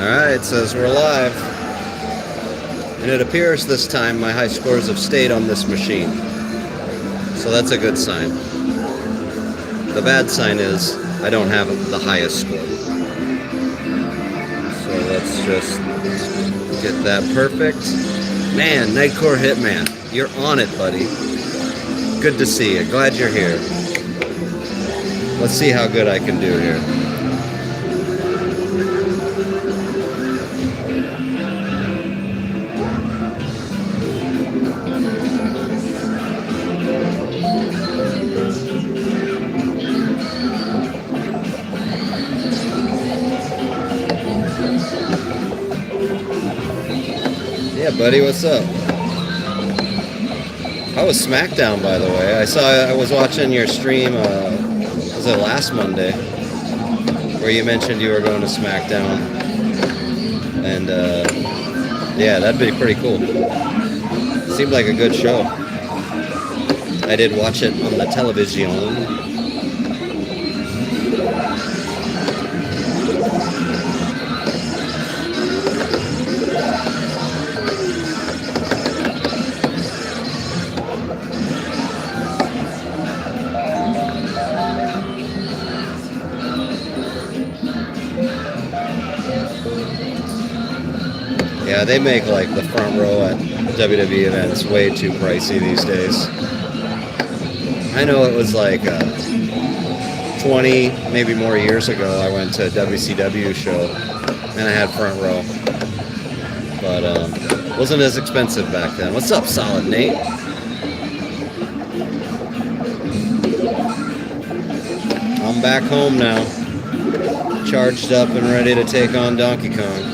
Alright, it says we're live. And it appears this time my high scores have stayed on this machine. So that's a good sign. The bad sign is I don't have the highest score. So let's just get that perfect. Man, Nightcore Hitman, you're on it, buddy. Good to see you. Glad you're here. Let's see how good I can do here. Yeah, buddy, what's up? How was SmackDown, by the way? I was watching your stream, was it last Monday, where you mentioned you were going to SmackDown. And, yeah, that'd be pretty cool. Seemed like a good show. I did watch it on the television. Yeah, they make like the front row at WWE events way too pricey these days. I know it was like 20, maybe more years ago, I went to a WCW show and I had front row. But wasn't as expensive back then. What's up, Solid Nate? I'm back home now, charged up and ready to take on Donkey Kong.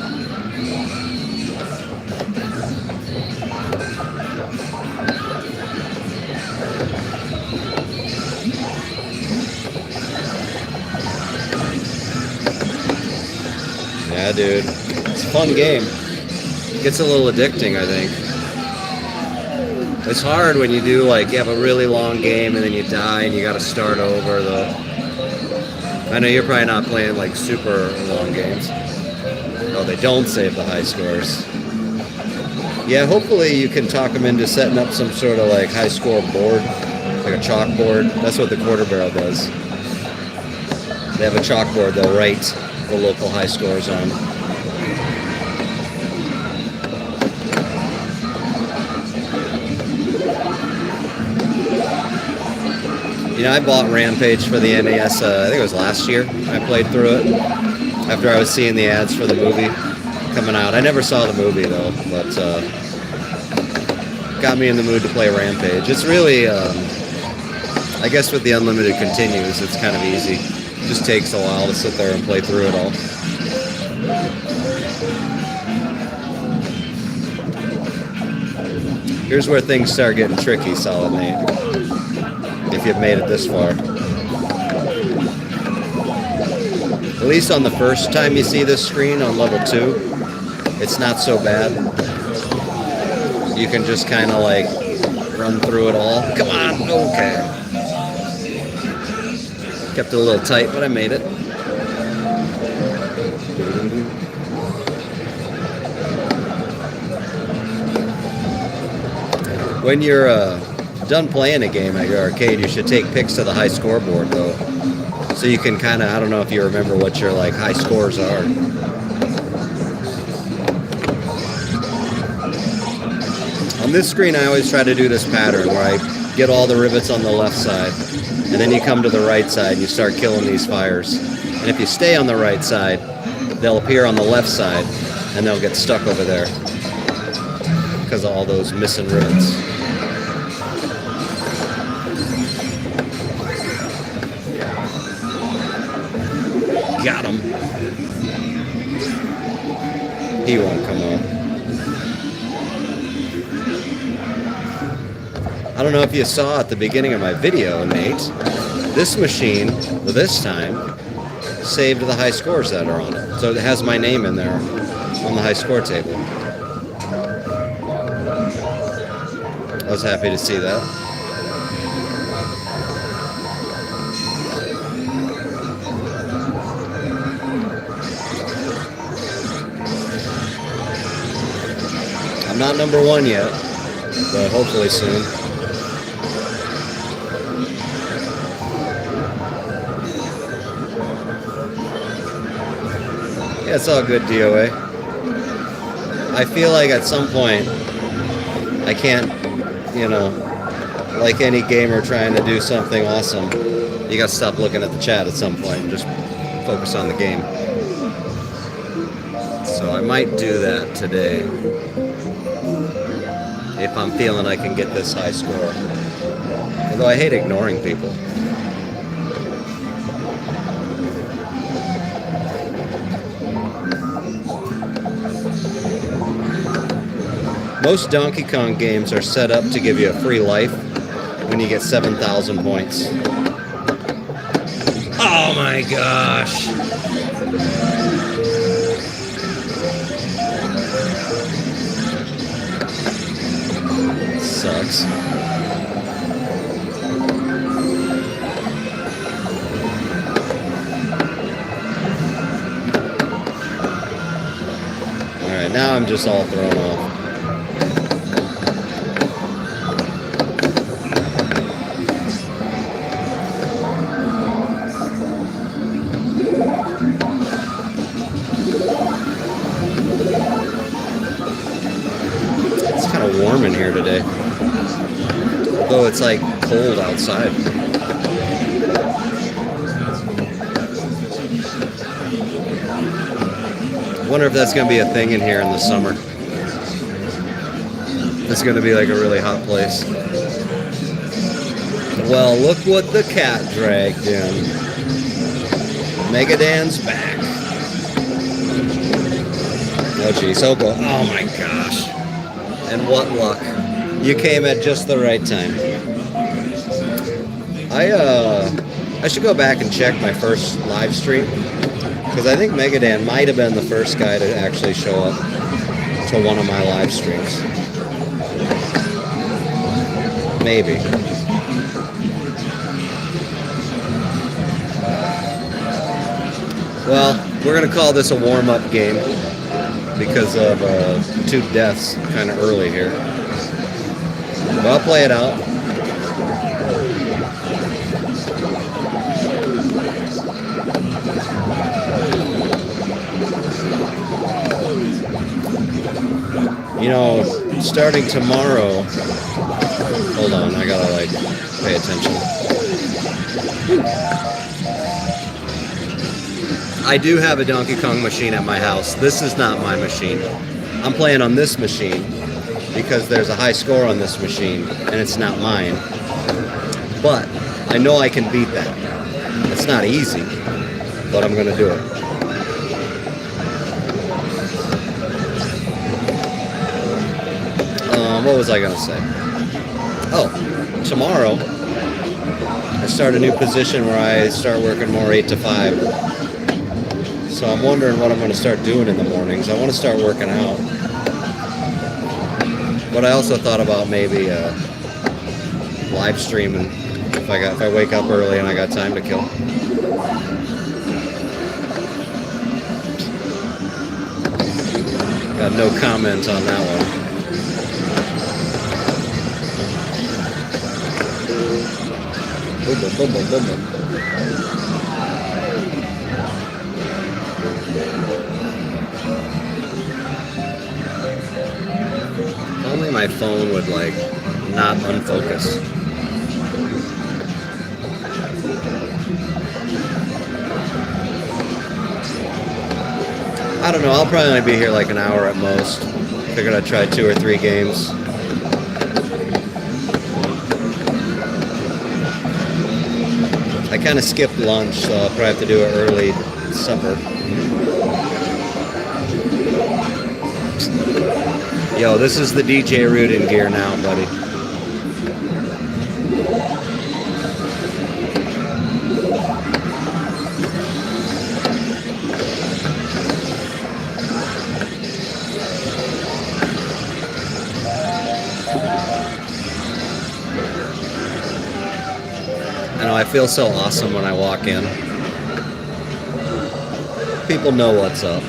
Yeah, dude. It's a fun game. It gets a little addicting, I think. It's hard when you do, like, you have a really long game and then you die and you gotta start over, though. I know you're probably not playing, like, super long games. Oh, they don't save the high scores. Yeah, hopefully you can talk them into setting up some sort of, like, high score board. Like a chalkboard. That's what the Quarter Barrel does. They have a chalkboard they'll write the local high scores on. You know, I bought Rampage for the NES, I think it was last year. I played through it after I was seeing the ads for the movie coming out. I never saw the movie though, but got me in the mood to play Rampage. It's really, I guess with the unlimited continues, it's kind of easy. It just takes a while to sit there and play through it all. Here's where things start getting tricky, Solid Nate. If you've made it this far. At least on the first time you see this screen on level 2, it's not so bad. You can just kind of like run through it all. Come on, okay. Kept it a little tight, but I made it. When you're done playing a game at your arcade, you should take pics to the high scoreboard, though. So you can kind of, I don't know if you remember what your like high scores are. On this screen, I always try to do this pattern where I get all the rivets on the left side, and then you come to the right side and you start killing these fires. And if you stay on the right side, they'll appear on the left side, and they'll get stuck over there because of all those missing rivets. Got him. He won't come on. I don't know if you saw at the beginning of my video, Nate. This machine, this time, saved the high scores that are on it. So it has my name in there on the high score table. I was happy to see that. I'm not number 1 yet, but hopefully soon. Yeah, it's all good, DOA. I feel like at some point I can't, like any gamer trying to do something awesome, you gotta stop looking at the chat at some point and just focus on the game. So I might do that today if I'm feeling I can get this high score. Although I hate ignoring people. Most Donkey Kong games are set up to give you a free life when you get 7,000 points. Oh my gosh! Sucks. Alright, now I'm just all thrown off. Warm in here today, though it's like cold outside. I wonder if that's going to be a thing in here in the summer. It's going to be like a really hot place. Well, look what the cat dragged in. Megadan's back. Oh geez, oh my gosh. And what luck. You came at just the right time. I should go back and check my first live stream, because I think Megadan might have been the first guy to actually show up to one of my live streams. Maybe. Well, we're going to call this a warm-up game because of 2 deaths kind of early here. But I'll play it out. Starting tomorrow... Hold on, I gotta, pay attention. I do have a Donkey Kong machine at my house. This is not my machine. I'm playing on this machine because there's a high score on this machine, and it's not mine. But I know I can beat that. It's not easy, but I'm gonna do it. What was I gonna say? Oh, tomorrow I start a new position where I start working more 8 to 5. So I'm wondering what I'm going to start doing in the mornings. I want to start working out. But I also thought about maybe live streaming if I wake up early and I got time to kill. Got no comment on that one. Boom, boom, boom, boom, boom. Only my phone would not unfocus. I don't know, I'll probably only be here an hour at most. Figured I'd try 2 or 3 games. I kind of skipped lunch, so I'll probably have to do an early supper. Yo, this is the DJ Rudin gear now, buddy. I feel so awesome when I walk in. People know what's up.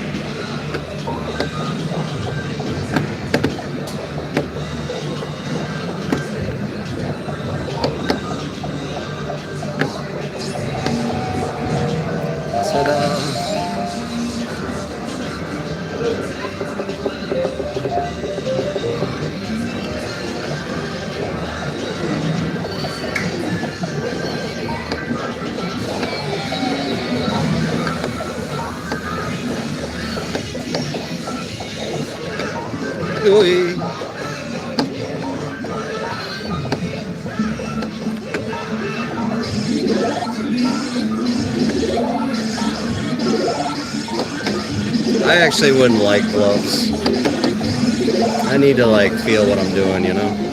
Ooh. I actually wouldn't like gloves. I need to like feel what I'm doing, you know?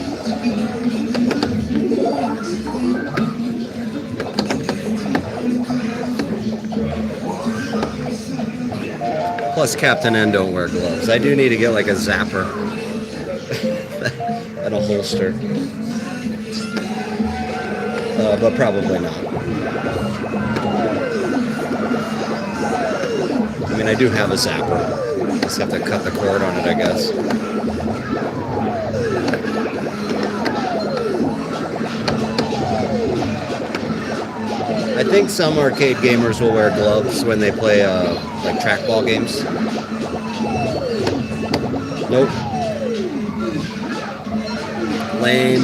Plus Captain N don't wear gloves. I do need to get like a zapper and a holster. But probably not. I mean, I do have a zapper. Just have to cut the cord on it, I guess. I think some arcade gamers will wear gloves when they play like trackball games. Nope. Lame.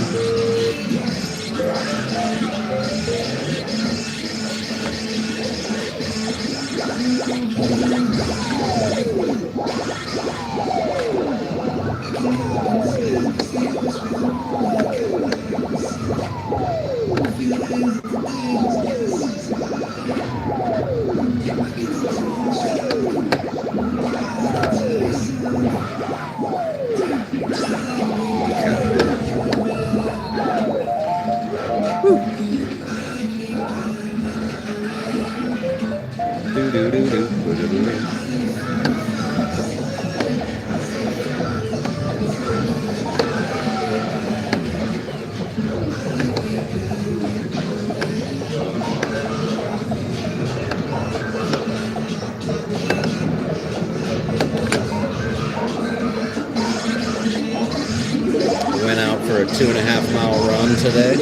Went out for a 2.5 mile run today. A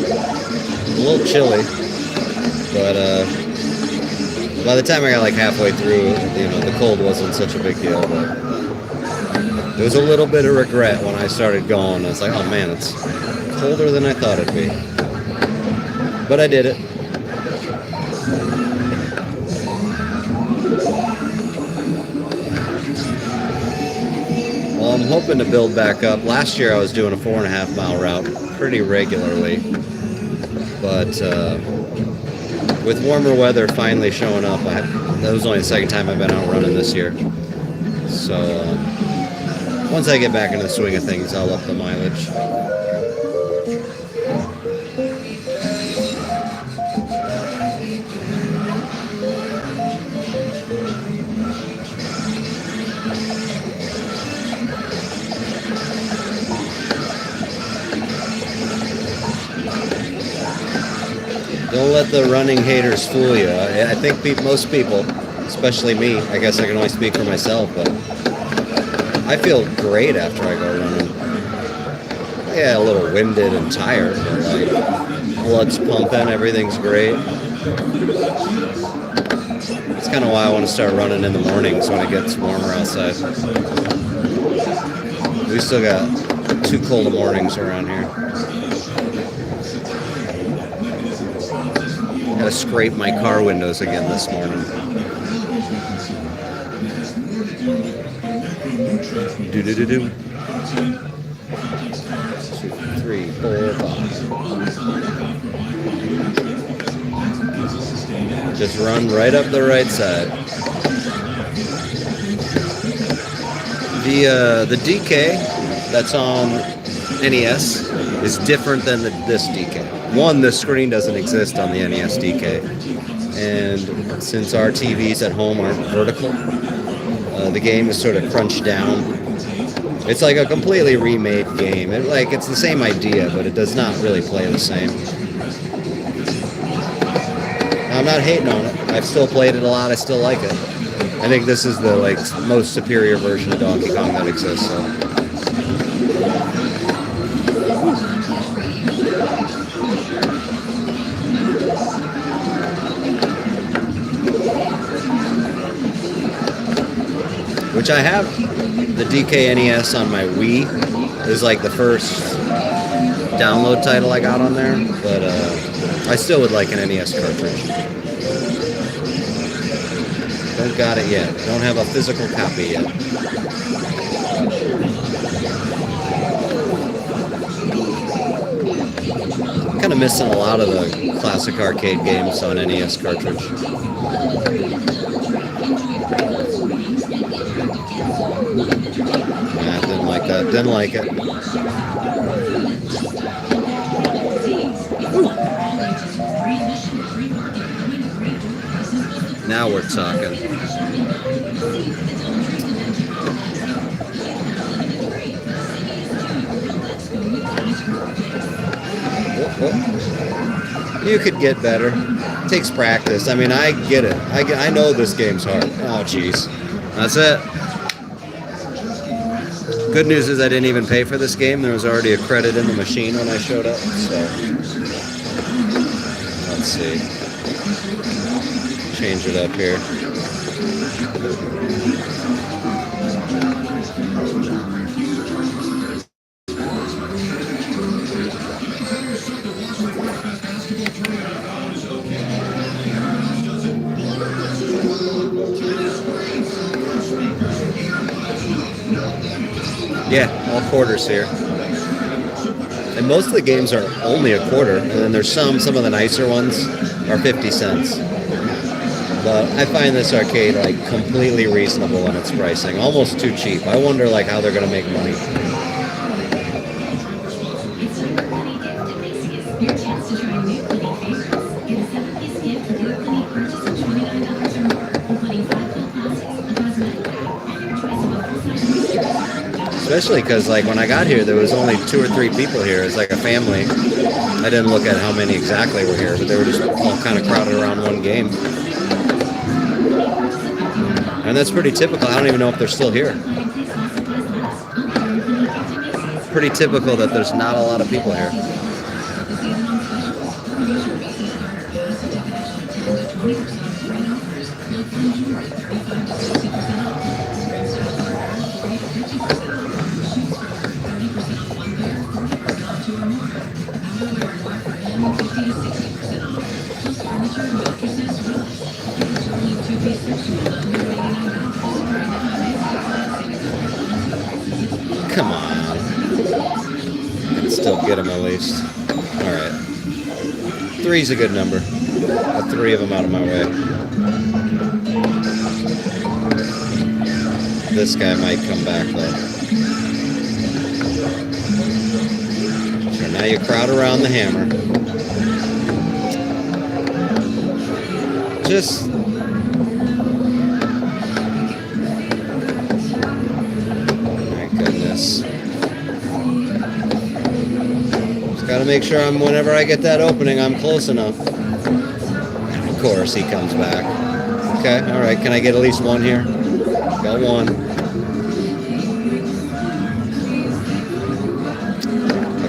little chilly, but by the time I got like halfway through, you know, the cold wasn't such a big deal. But there was a little bit of regret when I started going. I was like, oh man, it's colder than I thought it'd be. But I did it. Well, I'm hoping to build back up. Last year I was doing a 4.5 mile route pretty regularly. But with warmer weather finally showing up, that was only the second time I've been out running this year. So once I get back into the swing of things, I'll up the mileage. Don't let the running haters fool you. I think most people, especially me, I guess I can only speak for myself, but I feel great after I go running. Yeah, a little winded and tired, but like blood's pumping, everything's great. That's kind of why I want to start running in the mornings when it gets warmer outside. We still got too cold of mornings around here. Gotta scrape my car windows again this morning. Do. 2, 3, 4, 5. Just run right up the right side. The DK that's on NES is different than this DK. One, the screen doesn't exist on the NES DK, and since our TVs at home aren't vertical, the game is sort of crunched down. It's like a completely remade game. It's the same idea, but it does not really play the same. I'm not hating on it. I've still played it a lot. I still like it. I think this is the most superior version of Donkey Kong that exists. So. Which I have the DK NES on my Wii. It was like the first download title I got on there, but I still would like an NES cartridge. Don't got it yet. Don't have a physical copy yet. Kind of missing a lot of the classic arcade games on NES cartridge. Nah, didn't like that. Didn't like it. Now we're talking. You could get better. It takes practice. I mean, I get it. I know this game's hard. Oh, jeez. That's it. Good news is I didn't even pay for this game. There was already a credit in the machine when I showed up. So, let's see. Change it up here. Yeah, all quarters here. And most of the games are only a quarter, and then there's some of the nicer ones are 50 cents. But I find this arcade like completely reasonable in its pricing, almost too cheap. I wonder like how they're gonna make money. Especially because, like, when I got here, there was only 2 or 3 people here. It's like a family. I didn't look at how many exactly were here, but they were just all kind of crowded around one game. And that's pretty typical. I don't even know if they're still here. Pretty typical that there's not a lot of people here. Come on. I can still get them at least. Alright. 3's a good number. Got 3 of them out of my way. This guy might come back though. So now you crowd around the hammer. Just... Gotta make sure whenever I get that opening, I'm close enough. Of course, he comes back. Okay, alright, can I get at least one here? Got one.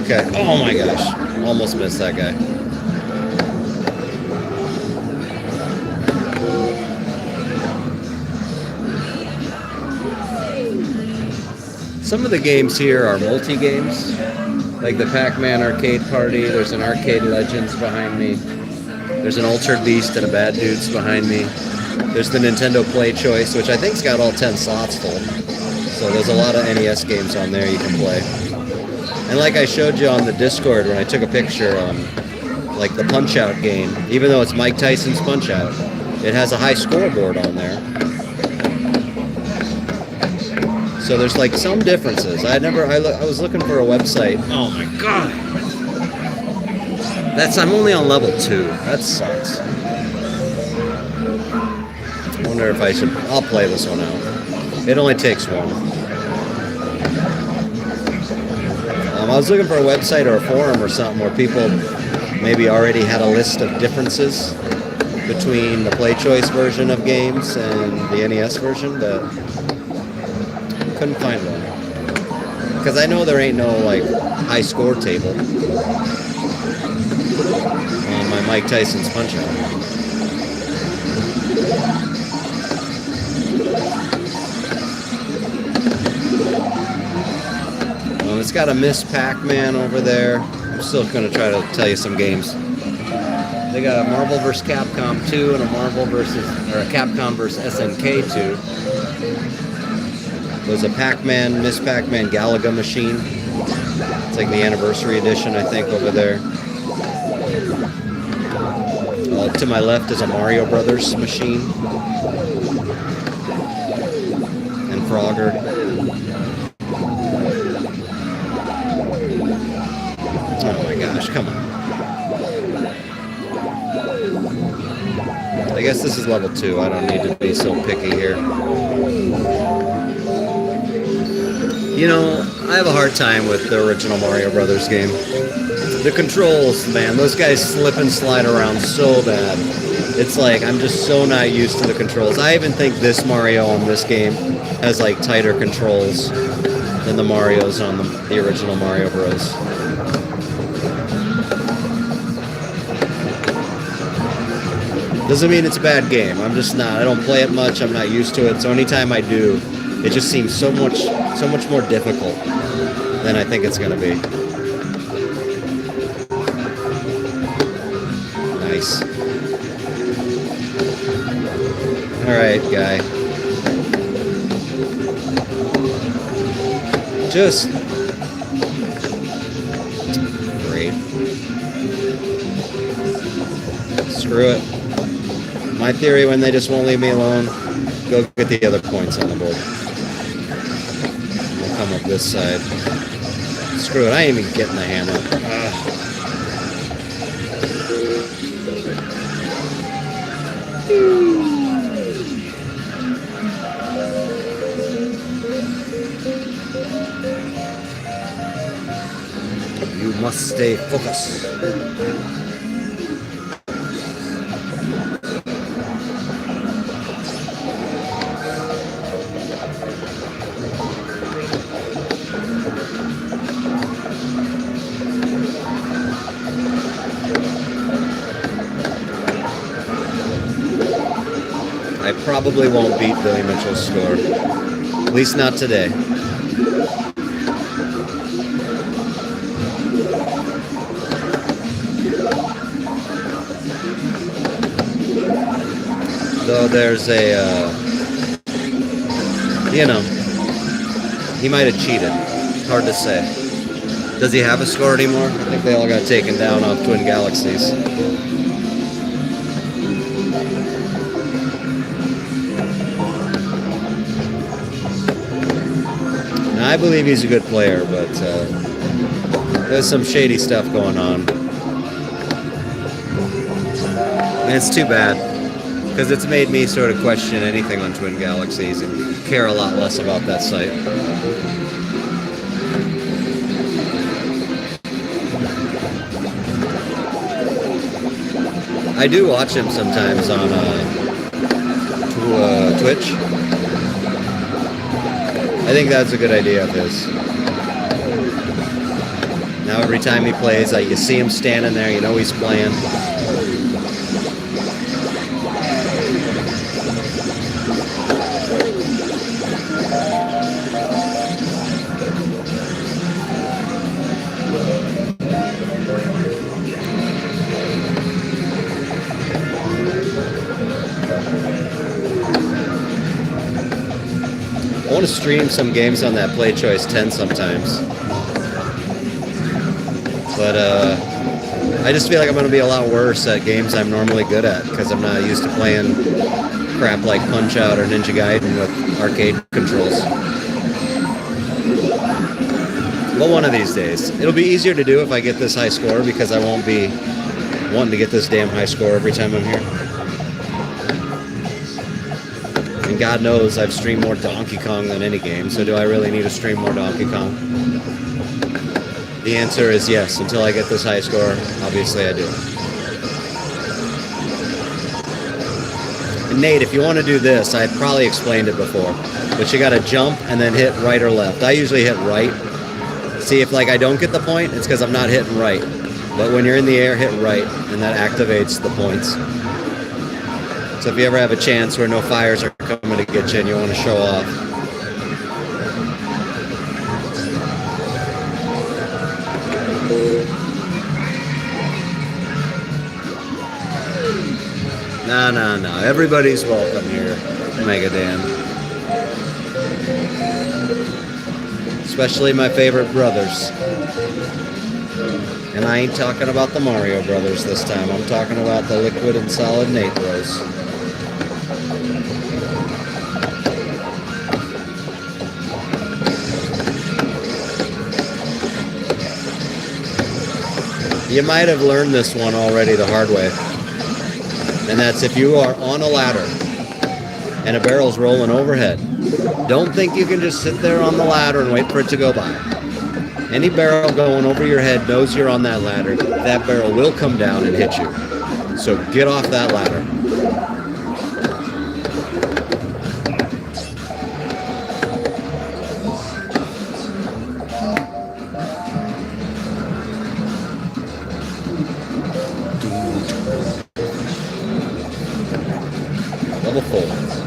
Okay, oh my gosh. Almost missed that guy. Some of the games here are multi-games. Like the Pac-Man Arcade Party, there's an Arcade Legends behind me. There's an Altered Beast and a Bad Dudes behind me. There's the Nintendo Play Choice, which I think's got all 10 slots full. So there's a lot of NES games on there you can play. And like I showed you on the Discord when I took a picture on like the Punch-Out game, even though it's Mike Tyson's Punch-Out, it has a high scoreboard on there. So there's like some differences. I was looking for a website. Oh my god. I'm only on level 2. That sucks. I wonder if I'll play this one out. It only takes one. I was looking for a website or a forum or something where people maybe already had a list of differences between the Play Choice version of games and the NES version, but couldn't find one. Because I know there ain't no like high score table on my Mike Tyson's Punch-Out. Well, it's got a Miss Pac-Man over there. I'm still going to try to tell you some games. They got a Marvel vs. Capcom 2 and a Capcom vs. SNK 2. There's a Pac-Man, Miss Pac-Man Galaga machine. It's like the anniversary edition, I think, over there. To my left is a Mario Brothers machine. And Frogger. Oh my gosh, come on. I guess this is level 2. I don't need to be so picky here. You know, I have a hard time with the original Mario Brothers game. The controls, man, those guys slip and slide around so bad. It's like, I'm just so not used to the controls. I even think this Mario on this game has like tighter controls than the Marios on the original Mario Bros. Doesn't mean it's a bad game. I'm just not. I don't play it much. I'm not used to it. So anytime I do, it just seems so much more difficult than I think it's going to be. Nice. All right, guy. Just great. Screw it. My theory, when they just won't leave me alone, go get the other points on the board. We'll come up this side. Screw it, I ain't even getting the hammer. You must stay focused. I probably won't beat Billy Mitchell's score. At least not today. Though there's a, you know, he might have cheated. Hard to say. Does he have a score anymore? I think they all got taken down off Twin Galaxies. Now, I believe he's a good player, but there's some shady stuff going on. And it's too bad, because it's made me sort of question anything on Twin Galaxies and care a lot less about that site. I do watch him sometimes on Twitch. I think that's a good idea of his. Now every time he plays, you see him standing there, you know he's playing. I want to stream some games on that Play Choice 10 sometimes. But I just feel like I'm going to be a lot worse at games I'm normally good at because I'm not used to playing crap like Punch-Out or Ninja Gaiden with arcade controls. But one of these days. It'll be easier to do if I get this high score because I won't be wanting to get this damn high score every time I'm here. And God knows I've streamed more Donkey Kong than any game, so do I really need to stream more Donkey Kong? The answer is yes. Until I get this high score, obviously I do. And Nate, if you want to do this, I probably explained it before, but you got to jump and then hit right or left. I usually hit right. See, if like I don't get the point, it's because I'm not hitting right. But when you're in the air, hit right, and that activates the points. So if you ever have a chance where no fires are coming to get you and you want to show off. No. Everybody's welcome here, Megadan. Especially my favorite brothers. And I ain't talking about the Mario Brothers this time. I'm talking about the liquid and solid Nate Bros. You might have learned this one already the hard way. And that's if you are on a ladder and a barrel's rolling overhead, don't think you can just sit there on the ladder and wait for it to go by. Any barrel going over your head knows you're on that ladder. That barrel will come down and hit you. So get off that ladder. Level 4.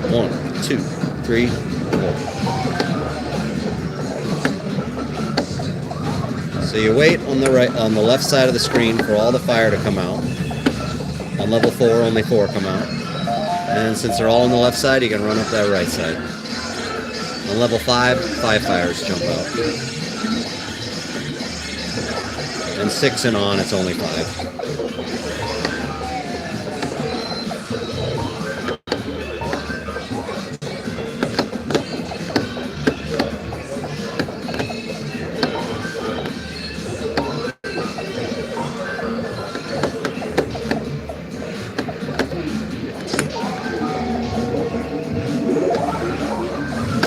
1, 2, 3, 4. So you wait on the left side of the screen for all the fire to come out. On level 4, only 4 come out. And since they're all on the left side, you can run up that right side. On level 5, 5 fires jump out. And 6 and on, it's only 5.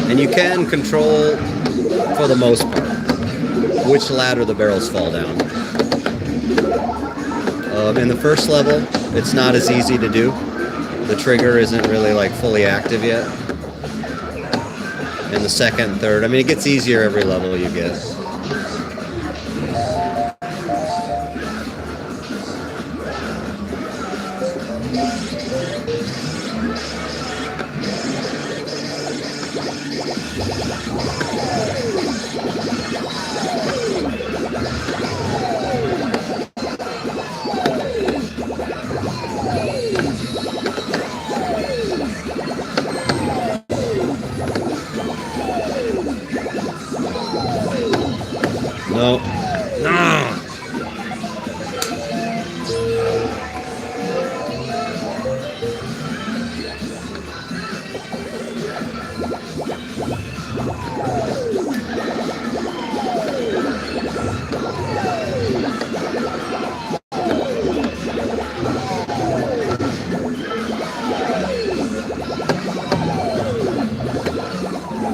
And you can control, for the most part, which ladder the barrels fall down. In the first level, it's not as easy to do. The trigger isn't really like fully active yet. In the second, third, I mean, it gets easier every level you get. No. No.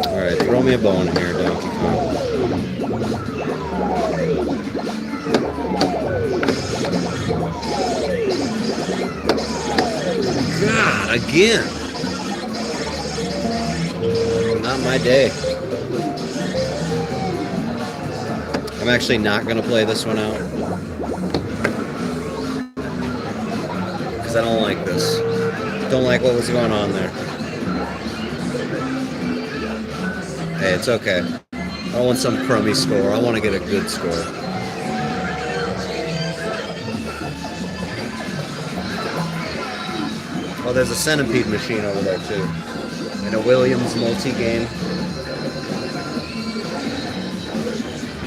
All right, throw me a bone here, Donkey Kong. God, again. Not my day. I'm actually not going to play this one out. Because I don't like this. Don't like what was going on there. Hey, it's okay. I don't want some crummy score. I want to get a good score. Oh, there's a centipede machine over there too. And a Williams multi-game.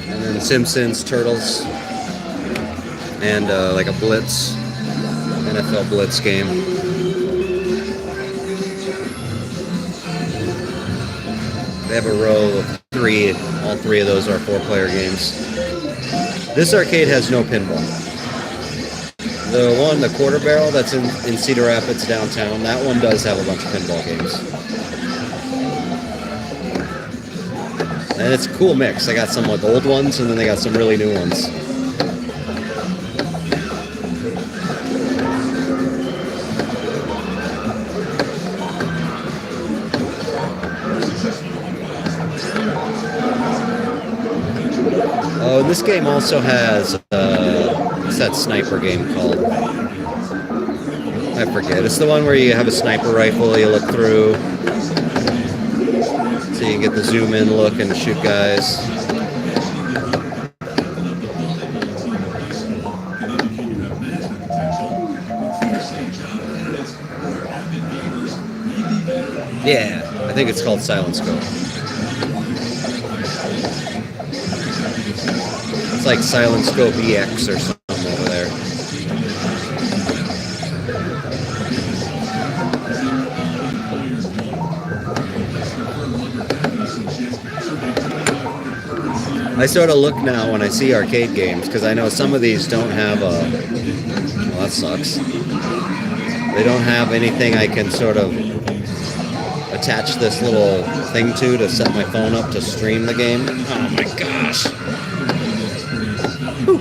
And then Simpsons, Turtles. And like a Blitz. NFL Blitz game. They have a row of 3. All 3 of those are 4-player games. This arcade has no pinball. The one, the quarter barrel that's in Cedar Rapids downtown, that one does have a bunch of pinball games. And it's a cool mix. They got some like old ones and then they got some really new ones. Oh, and this game also has, what's that sniper game called? I forget. It's the one where you have a sniper rifle, you look through, so you can get the zoom in look and shoot guys. Yeah, I think it's called Silent Scope. It's like Silent Scope EX or something over there. I sort of look now when I see arcade games, because I know some of these don't have a... Well, that sucks. They don't have anything I can sort of attach this little thing to set my phone up to stream the game. Oh my gosh. Whew.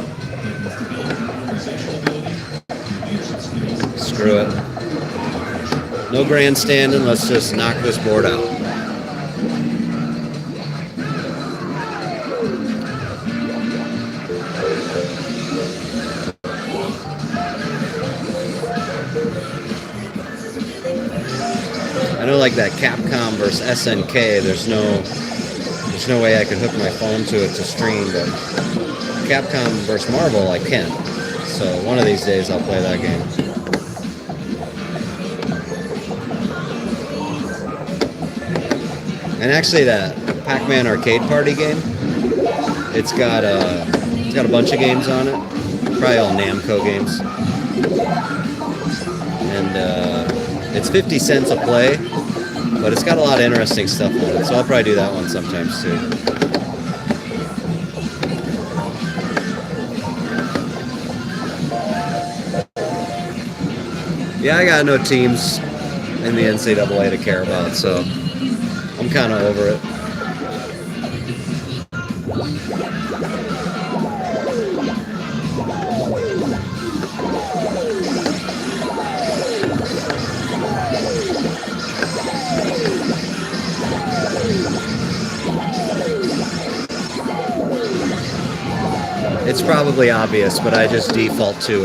Screw it. No grandstanding, let's just knock this board out. I know, like that Capcom versus SNK, there's no way I could hook my phone to it to stream, but Capcom versus Marvel I can. So one of these days I'll play that game. And actually, that Pac-Man Arcade Party game, it's got a bunch of games on it, probably all Namco games, and it's 50 cents a play. But it's got a lot of interesting stuff on it, so I'll probably do that one sometimes too. Yeah, I got no teams in the NCAA to care about, so I'm kind of over it. It's probably obvious, but I just default to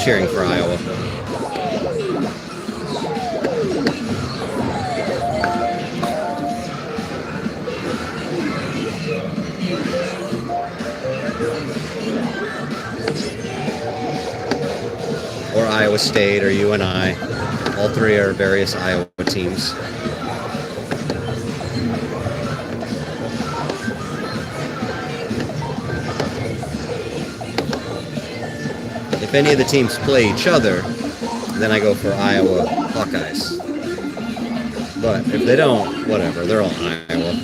cheering for Iowa. Or Iowa State or UNI. All three are various Iowa teams. If any of the teams play each other, then I go for Iowa Hawkeyes. But if they don't, whatever, they're all Iowa.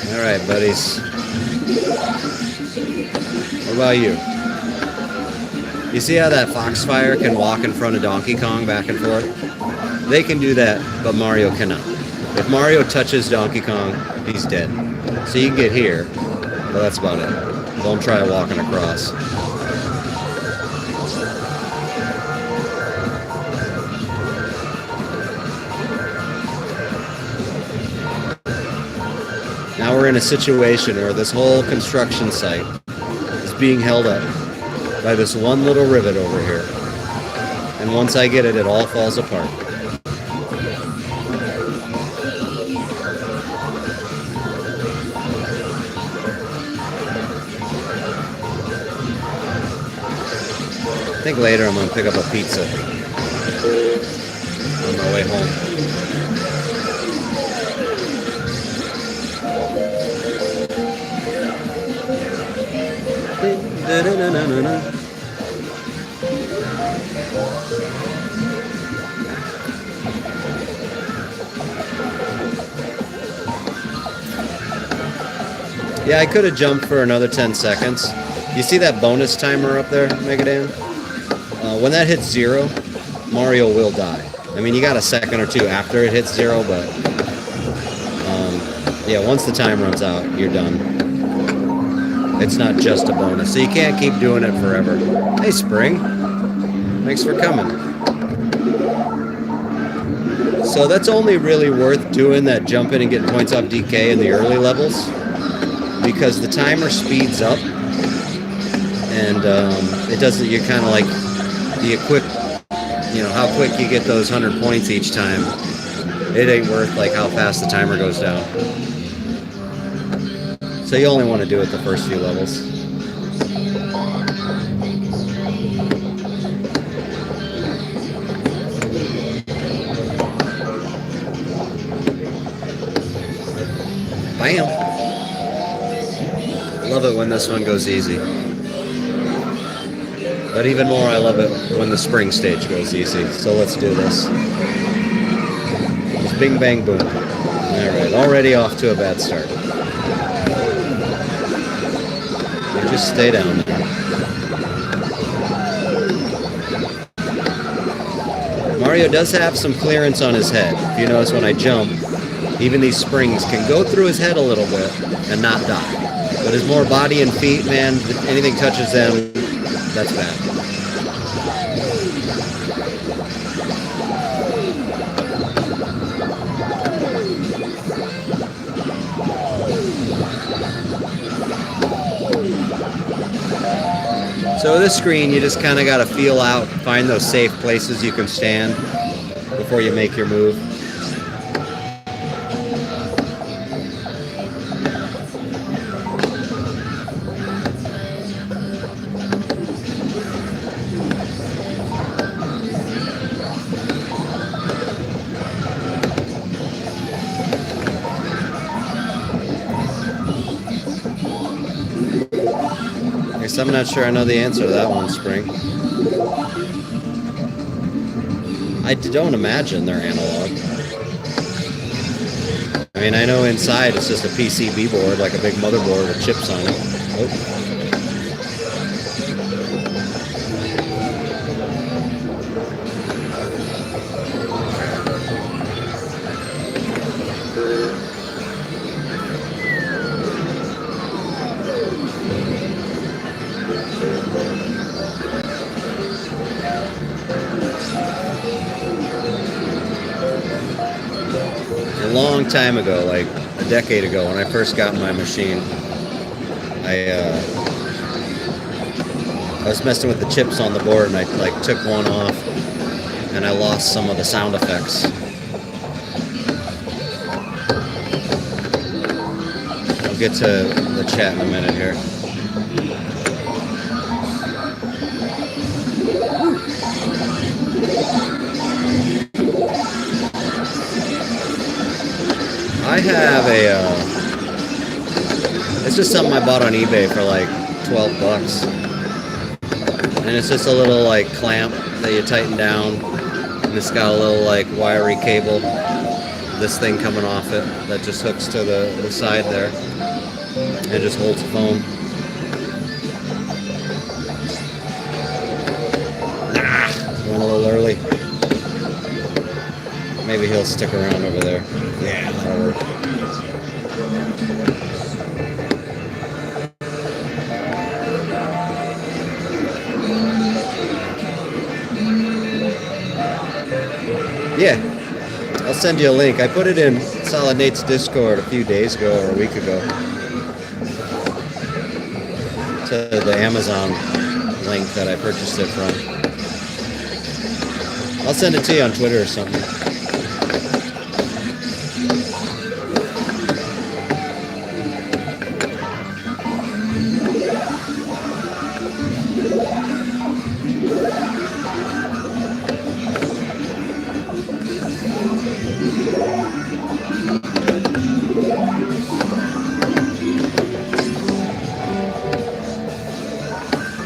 All right, buddies. What about you? You see how that Foxfire can walk in front of Donkey Kong back and forth? They can do that, but Mario cannot. If Mario touches Donkey Kong, he's dead. So you can get here, but that's about it. Don't try walking across. Now we're in a situation where this whole construction site is being held up by this one little rivet over here. And once I get it, it all falls apart. I think later I'm going to pick up a pizza on my way home. Yeah, I could have jumped for another 10 seconds. You see that bonus timer up there, Megadan? When that hits 0, Mario will die. I mean, you got a second or two after it hits 0, but yeah, once the time runs out, you're done. It's not just a bonus, so you can't keep doing it forever. Hey, Spring. Thanks for coming. So that's only really worth doing, that jumping and getting points off DK in the early levels, because the timer speeds up, and it doesn't, you're kind of like, how quick you get those 100 points each time, it ain't worth like how fast the timer goes down. So you only want to do it the first few levels. when this one goes easy. But even more, I love it when the spring stage goes easy. So let's do this. Just bing, bang, boom. All right, already off to a bad start. Just stay down there. Mario does have some clearance on his head. If you notice when I jump, even these springs can go through his head a little bit and not die. But his more body and feet, man, if anything touches them, that's bad. So with this screen, you just kind of got to feel out, find those safe places you can stand before you make your move. I'm not sure I know the answer to that one, Spring. I don't imagine they're analog. I mean, I know inside it's just a PCB board, like a big motherboard with chips on it. Oh. A long time ago, like a decade ago, when I first got my machine, I was messing with the chips on the board, and I like took one off, and I lost some of the sound effects. I'll get to the chat in a minute here. I have it's just something I bought on eBay for like 12 bucks. And it's just a little like clamp that you tighten down. And it's got a little like wiry cable, this thing coming off it that just hooks to the side there. And it just holds the phone. Went a little early. Maybe he'll stick around over there. Yeah, that'll work. Yeah, I'll send you a link. I put it in Solid Nate's Discord a few days ago or a week ago. To the Amazon link that I purchased it from. I'll send it to you on Twitter or something.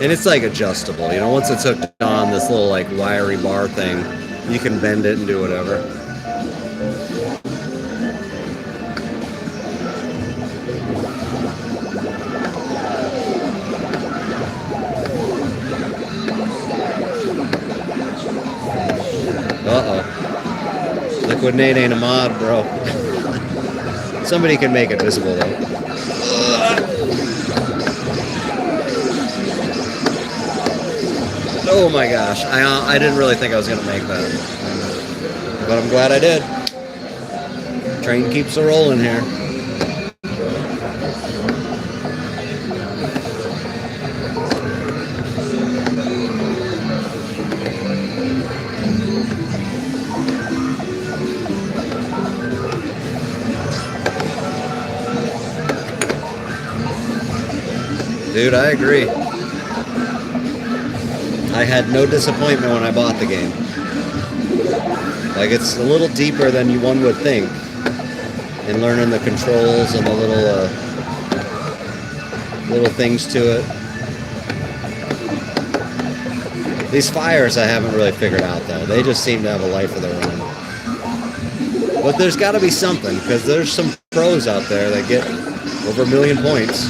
And it's like adjustable, you know, once it's hooked on this little like wiry bar thing, you can bend it and do whatever. Uh-oh. Liquid Nate ain't a mod, bro. Somebody can make it visible, though. Oh my gosh, I didn't really think I was going to make that. But I'm glad I did. Train keeps a rolling here. Dude, I agree. I had no disappointment when I bought the game. Like, it's a little deeper than one would think in learning the controls and the little things to it. These fires I haven't really figured out, though. They just seem to have a life of their own. But there's got to be something, because there's some pros out there that get over 1 million points.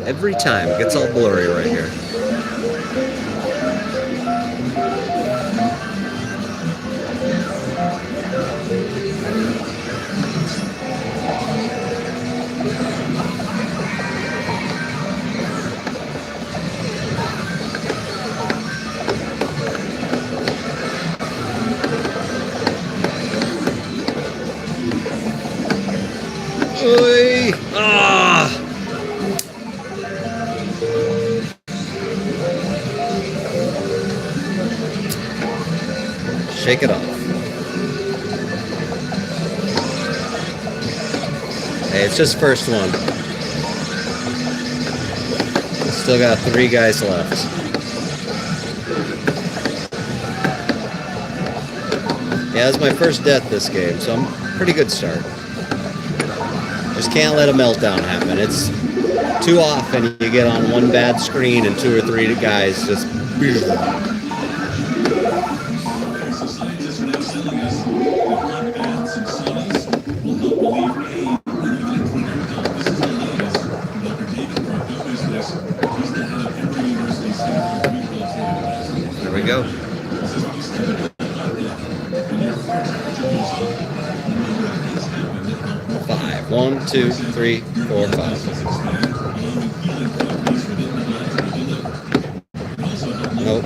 Every time, it gets all blurry right here. Oy! Ah! Shake it off. Hey, it's just first one. Still got 3 guys left. Yeah, that's my first death this game, so I'm pretty good start. Just can't let a meltdown happen. It's too often you get on one bad screen and 2 or 3 guys just... There we go. Five. 1, 2, 3, 4, 5. Nope.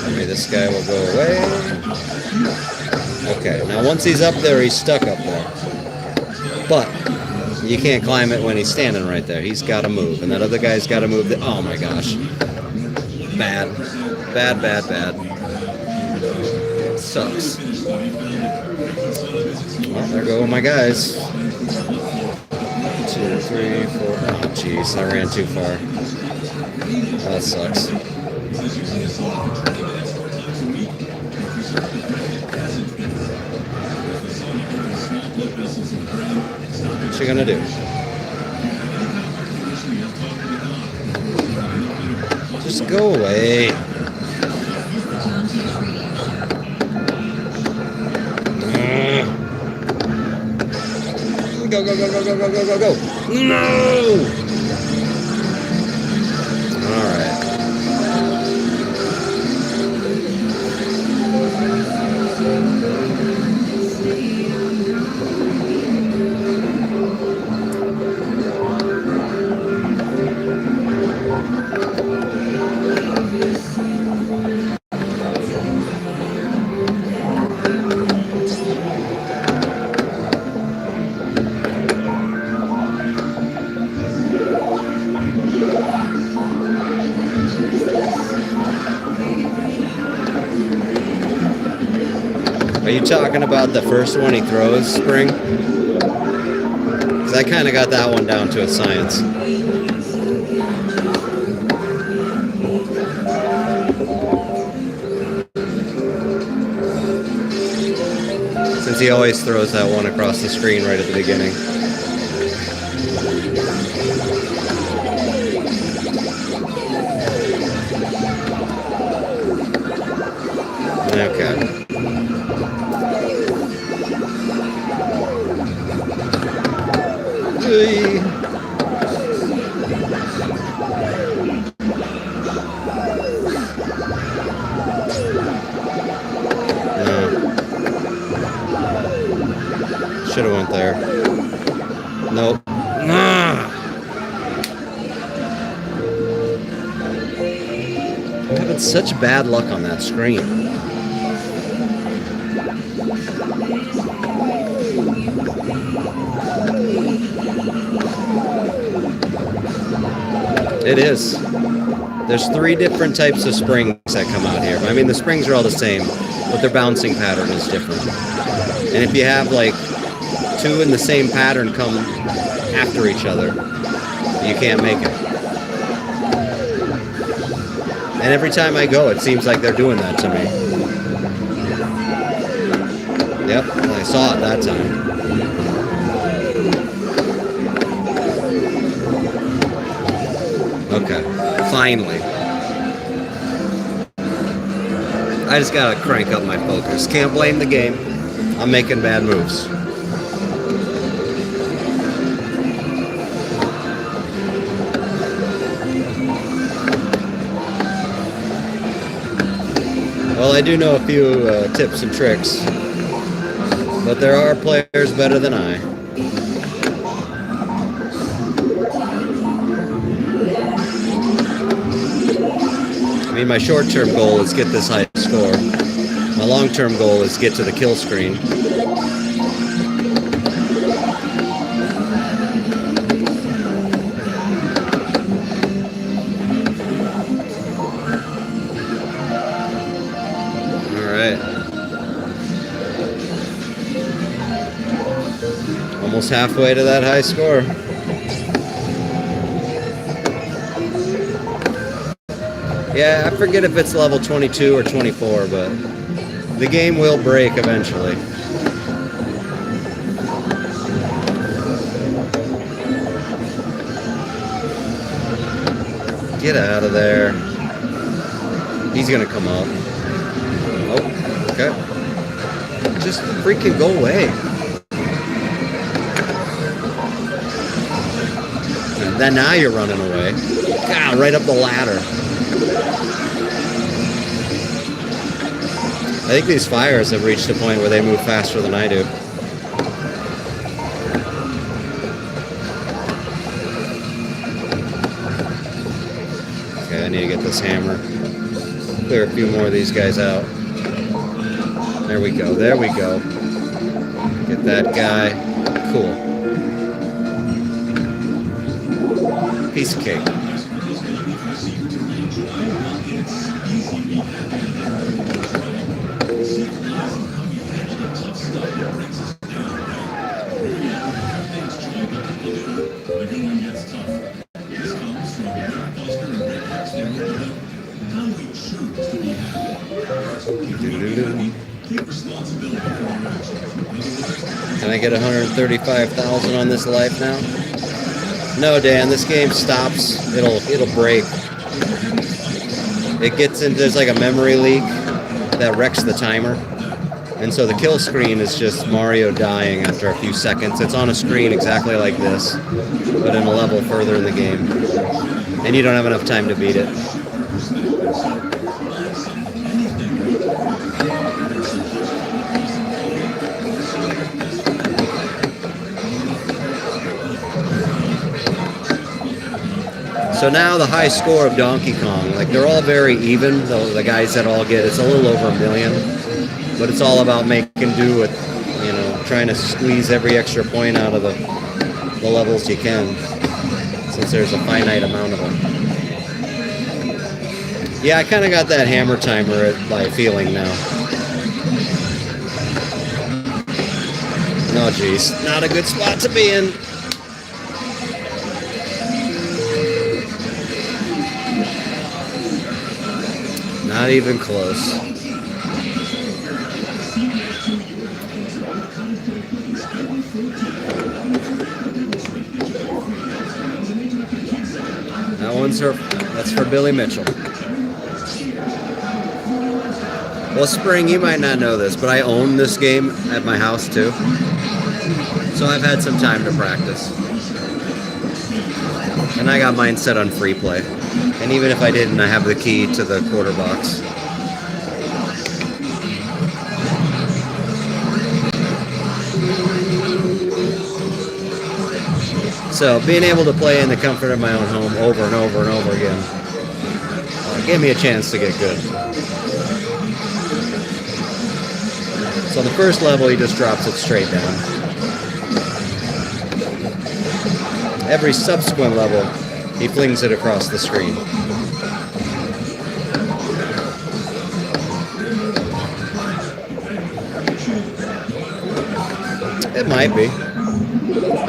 Maybe this guy will go away. Okay, now once he's up there, he's stuck up there. But you can't climb it when he's standing right there. He's got to move, and that other guy's got to move. Oh my gosh. Bad. Bad, bad, bad. Sucks. Well, there go my guys. 2, 3, 4. Oh, jeez, I ran too far. Oh, that sucks. What you gonna do? Just go away. Go, go, go, go, go, go, go, go, go. No! All right. Are you talking about the first one he throws, Spring? Because I kind of got that one down to a science. Since he always throws that one across the screen right at the beginning. Okay. Should have went there. Nope. I'm having such bad luck on that screen. It is. There's 3 different types of springs that come out here. I mean, the springs are all the same, but their bouncing pattern is different. And if you have like two in the same pattern come after each other, you can't make it. And every time I go, it seems like they're doing that to me. Yep, I saw it that time. Okay, finally. I just gotta crank up my focus. Can't blame the game. I'm making bad moves. Well, I do know a few tips and tricks, but there are players better than I. I mean, my short-term goal is get this high score. My long-term goal is get to the kill screen. Almost halfway to that high score. Yeah, I forget if it's level 22 or 24, but the game will break eventually. Get out of there. He's gonna come up. Oh, okay. Just freaking go away. Then now you're running away. God, right up the ladder. I think these fires have reached a point where they move faster than I do. Okay, I need to get this hammer. Clear a few more of these guys out. There we go, there we go. Get that guy. Cool. Piece of cake. Can I get 135,000 on this life now? No, Dan, this game stops. It'll break. It gets in, there's like a memory leak that wrecks the timer. And so the kill screen is just Mario dying after a few seconds. It's on a screen exactly like this, but in a level further in the game. And you don't have enough time to beat it. So now the high score of Donkey Kong, like they're all very even, the guys that all get, it's a little over 1 million, but it's all about making do with, you know, trying to squeeze every extra point out of the levels you can, since there's a finite amount of them. Yeah, I kind of got that hammer timer by feeling now. No, geez, not a good spot to be in. Not even close. That one's that's for Billy Mitchell. Well, Spring, you might not know this, but I own this game at my house too. So I've had some time to practice. And I got mine set on free play. And even if I didn't, I have the key to the quarter box. So being able to play in the comfort of my own home over and over and over again gave me a chance to get good. So the first level, he just drops it straight down. Every subsequent level, he flings it across the screen. It might be.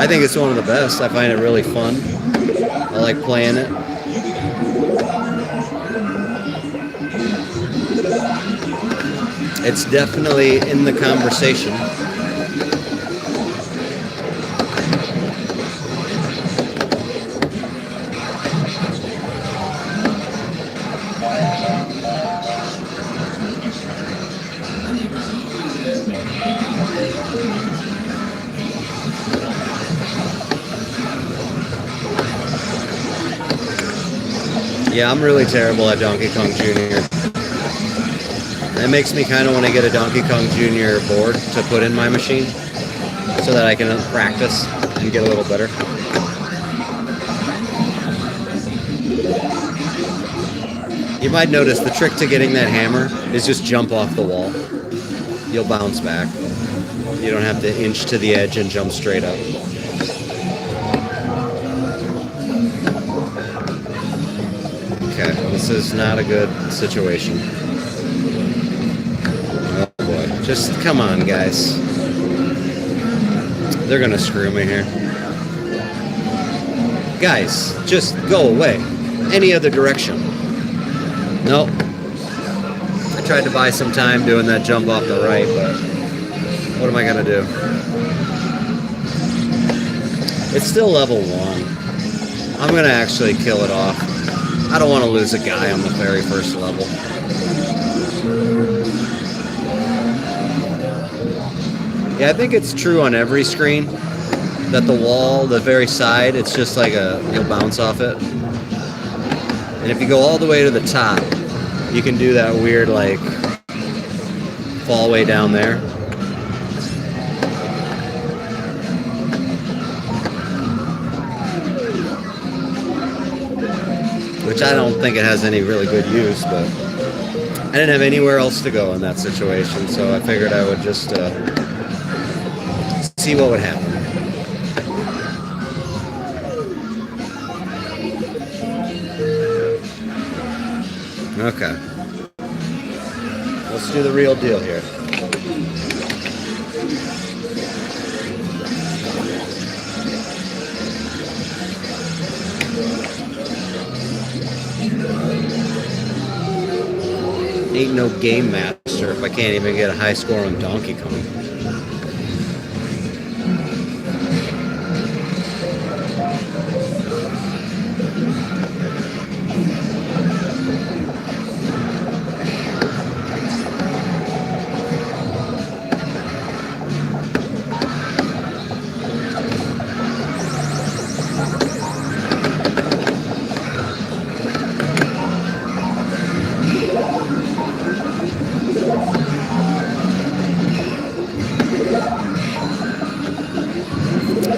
I think it's one of the best. I find it really fun. I like playing it. It's definitely in the conversation. Yeah, I'm really terrible at Donkey Kong Jr. It makes me kind of want to get a Donkey Kong Jr. board to put in my machine so that I can practice and get a little better. You might notice the trick to getting that hammer is just jump off the wall. You'll bounce back. You don't have to inch to the edge and jump straight up. Okay, this is not a good situation. Oh boy. Just come on, guys. They're gonna screw me here. Guys, just go away. Any other direction. Nope. I tried to buy some time doing that jump off the right, but what am I gonna do? It's still level 1. I'm gonna actually kill it off. I don't want to lose a guy on the very first level. Yeah, I think it's true on every screen that the wall, the very side, it's just like you'll bounce off it. And if you go all the way to the top, you can do that weird, like, fall way down there. Which I don't think it has any really good use, but I didn't have anywhere else to go in that situation, so I figured I would just see what would happen. Okay. Let's do the real deal here. Ain't no game master if I can't even get a high score on Donkey Kong.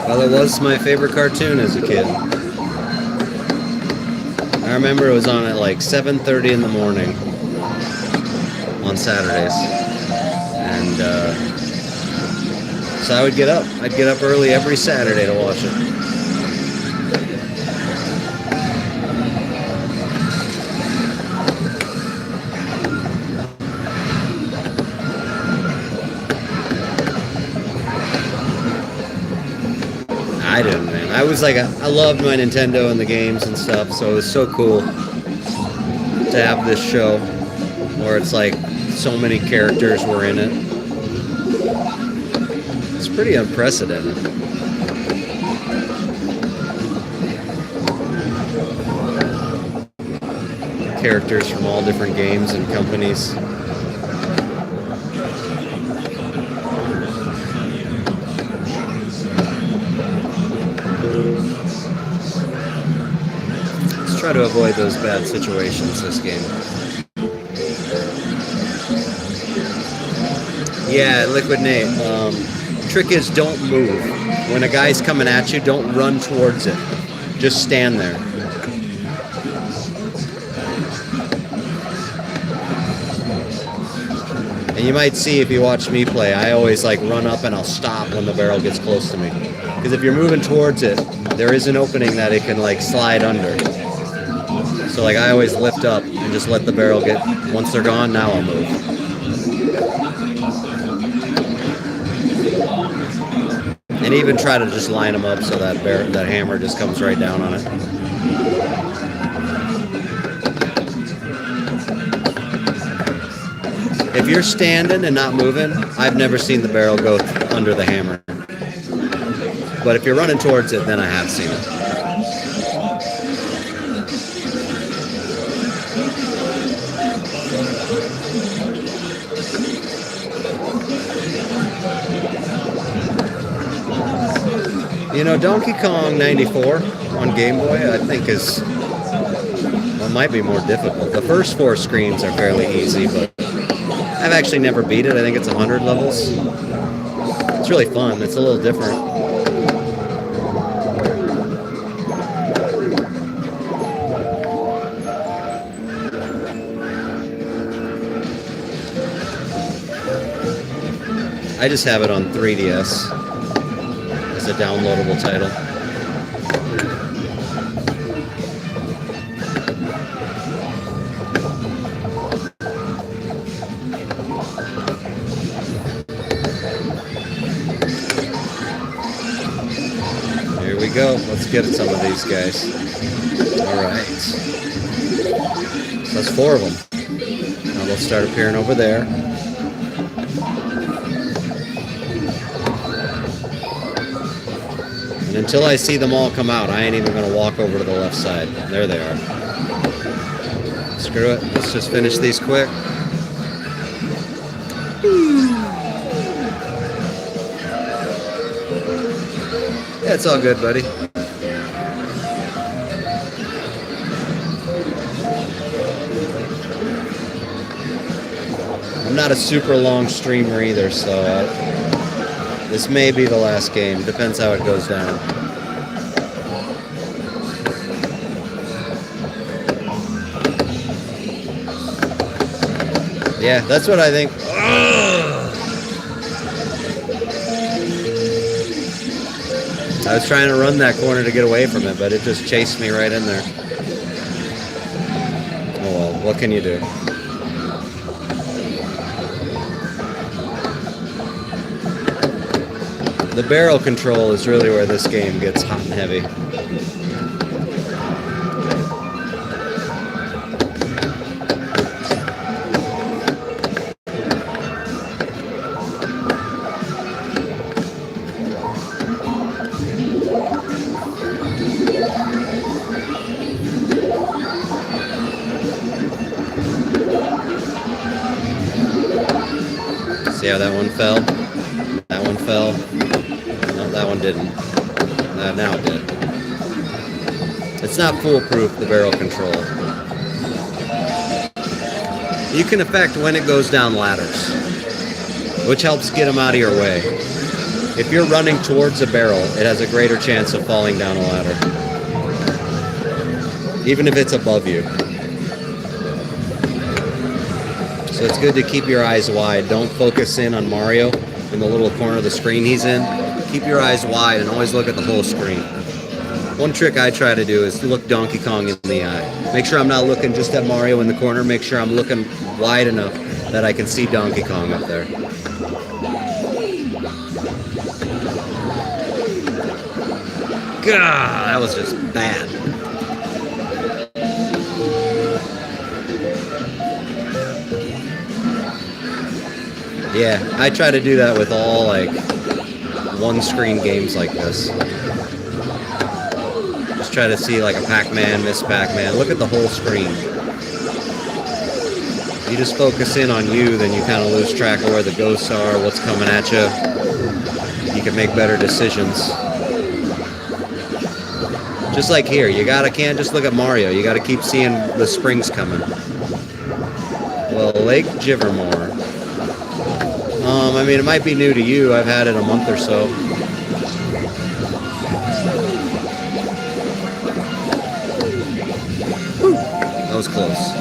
Well, it was my favorite cartoon as a kid. I remember it was on at like 7:30 in the morning on Saturdays. And so I would get up. I'd get up early every Saturday to watch it. I didn't, man. I was like, I loved my Nintendo and the games and stuff, so it was so cool to have this show where it's like so many characters were in it. It's pretty unprecedented. Characters from all different games and companies. Try to avoid those bad situations this game. Yeah, Liquid Nate. Trick is don't move. When a guy's coming at you, don't run towards it. Just stand there. And you might see if you watch me play, I always like run up and I'll stop when the barrel gets close to me. Because if you're moving towards it, there is an opening that it can like slide under. So like I always lift up and just let the barrel get, once they're gone, now I'll move. And even try to just line them up so that that hammer just comes right down on it. If you're standing and not moving, I've never seen the barrel go under the hammer. But if you're running towards it, then I have seen it. You know, Donkey Kong 94 on Game Boy, I think is, well, might be more difficult. The first 4 screens are fairly easy, but I've actually never beat it. I think it's 100 levels. It's really fun. It's a little different. I just have it on 3DS. It's a downloadable title. Here we go. Let's get some of these guys. All right. So that's 4 of them. Now they'll start appearing over there. And until I see them all come out, I ain't even going to walk over to the left side. There they are. Screw it. Let's just finish these quick. Yeah, it's all good, buddy. I'm not a super long streamer either, so this may be the last game. Depends how it goes down. Yeah, that's what I think. I was trying to run that corner to get away from it, but it just chased me right in there. Oh well, what can you do? The barrel control is really where this game gets hot and heavy. See how that one fell? That one fell. No, that one didn't. Now it did. It's not foolproof, the barrel control. You can affect when it goes down ladders, which helps get them out of your way. If you're running towards a barrel, it has a greater chance of falling down a ladder, even if it's above you. So it's good to keep your eyes wide. Don't focus in on Mario in the little corner of the screen he's in. Keep your eyes wide and always look at the whole screen. One trick I try to do is look Donkey Kong in the eye. Make sure I'm not looking just at Mario in the corner. Make sure I'm looking wide enough that I can see Donkey Kong up there. God, that was just bad. Yeah, I try to do that with all like one-screen games like this. Just try to see like a Pac-Man, Miss Pac-Man. Look at the whole screen. You just focus in on you, then you kind of lose track of where the ghosts are, what's coming at you. You can make better decisions. Just like here, can't just look at Mario. You gotta keep seeing the springs coming. Well, Lake Jivermore. I mean, it might be new to you. I've had it a month or so. Whew, that was close.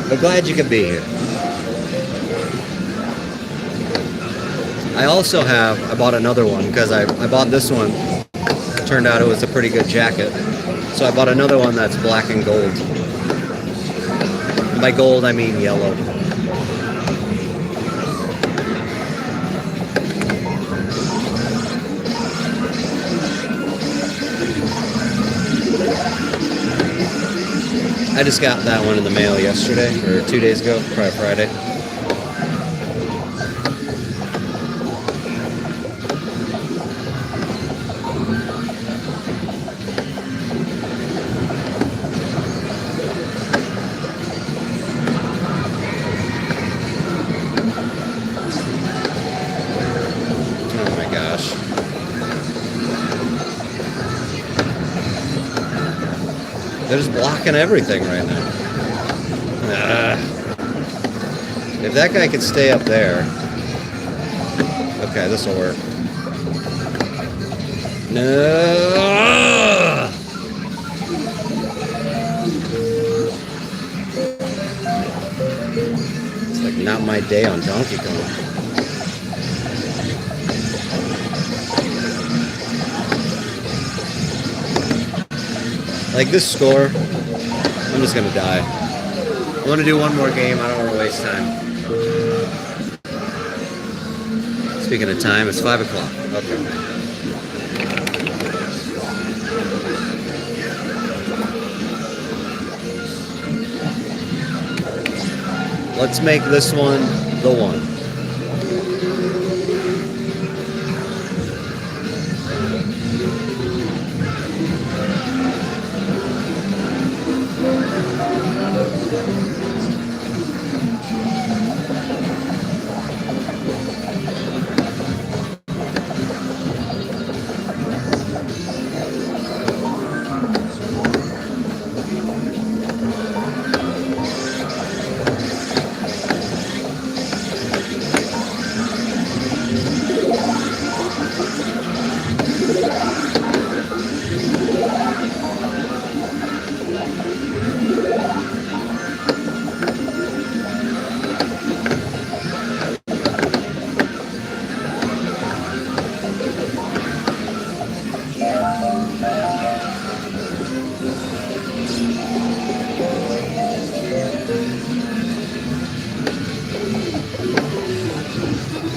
But glad you could be here. I also I bought another one because I bought this one. Turned out it was a pretty good jacket. So I bought another one that's black and gold. And by gold, I mean yellow. I just got that one in the mail yesterday, or 2 days ago, probably Friday. Oh my gosh. They're just blocking everything right now. If that guy could stay up there. Okay, this will work. No! It's like not my day on Donkey Kong. Like this score, I'm just gonna die. I want to do one more game. I don't want to waste time. Speaking of time, it's 5 o'clock. Okay. Let's make this one the one.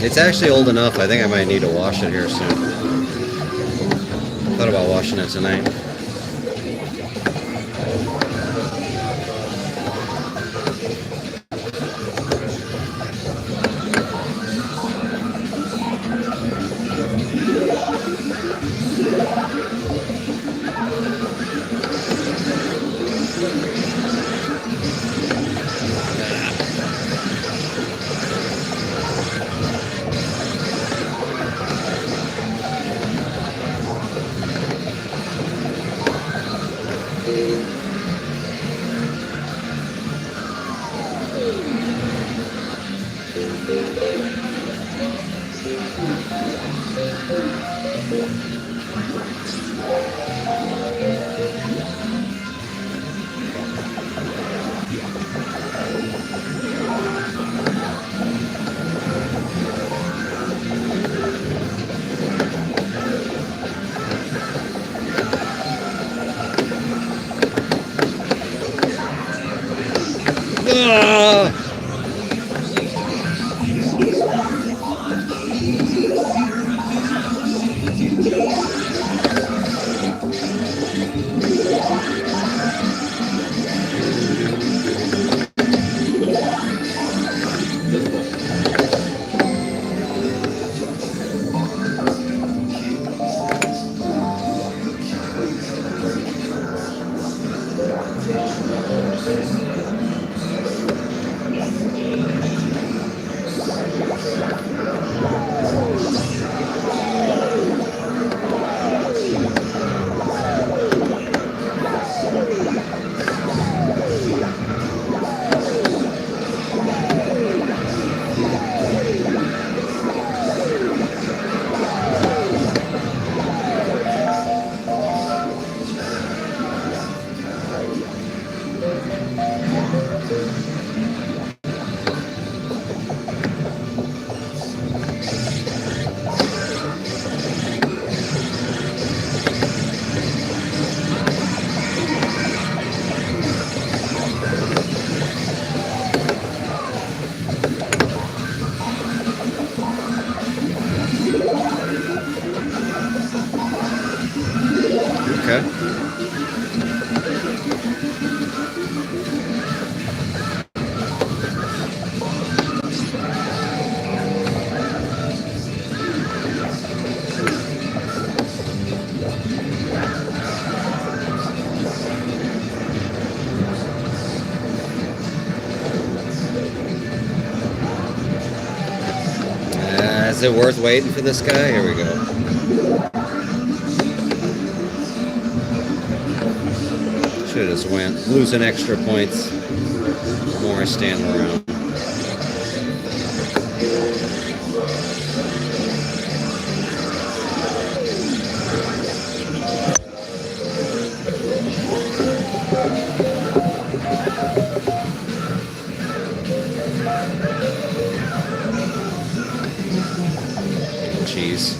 It's actually old enough, I think I might need to wash it here soon. Thought about washing it tonight. Is it worth waiting for this guy? Here we go. Should have just went. Losing extra points. More standing around. Jeez.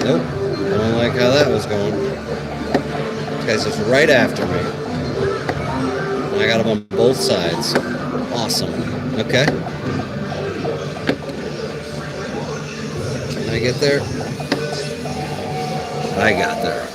Nope. I don't like how that was going. This guy's just right after me. And I got him on both sides. Awesome. Okay. Can I get there? I got there.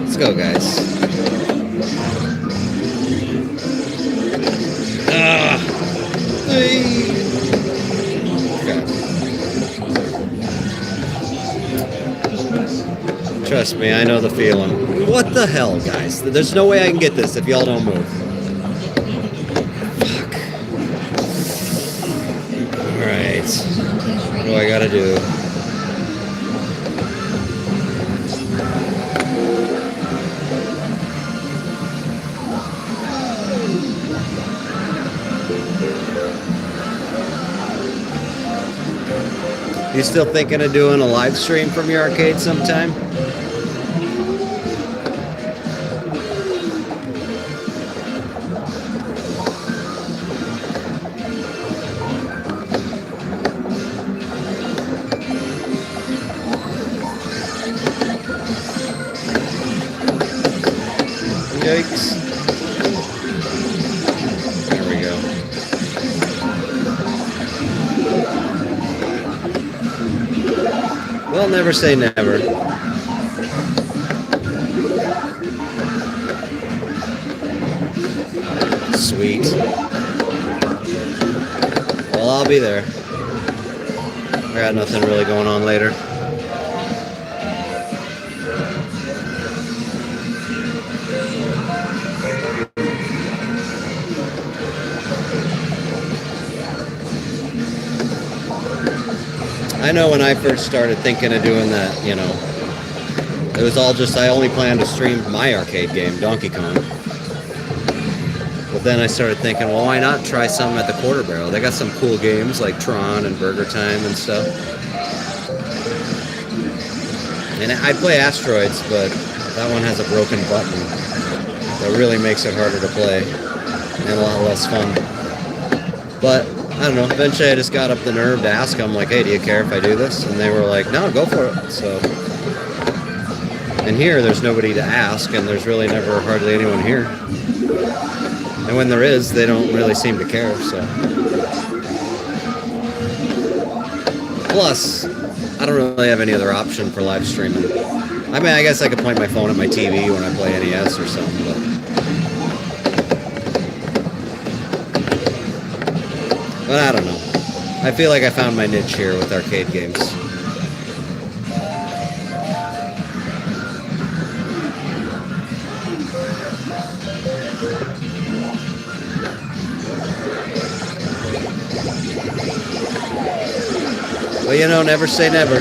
Let's go, guys. Okay. Trust me, I know the feeling. What the hell, guys? There's no way I can get this if y'all don't move. Fuck. Alright. What do I gotta do? You still thinking of doing a live stream from your arcade sometime? Yikes. There we go. Well, never say never. Sweet. Well, I'll be there. I got nothing really going on later. I know when I first started thinking of doing that, you know, it was all just, I only planned to stream my arcade game, Donkey Kong. But then I started thinking, well, why not try something at the Quarter Barrel? They got some cool games like Tron and Burger Time and stuff. And I'd play Asteroids, but that one has a broken button that really makes it harder to play and a lot less fun. But I don't know, eventually I just got up the nerve to ask them, like, hey, do you care if I do this? And they were like, no, go for it. So, and here there's nobody to ask, and there's really never hardly anyone here. And when there is, they don't really seem to care, so. Plus, I don't really have any other option for live streaming. I mean, I guess I could point my phone at my TV when I play NES or something, but I don't know. I feel like I found my niche here with arcade games. Well, you know, never say never.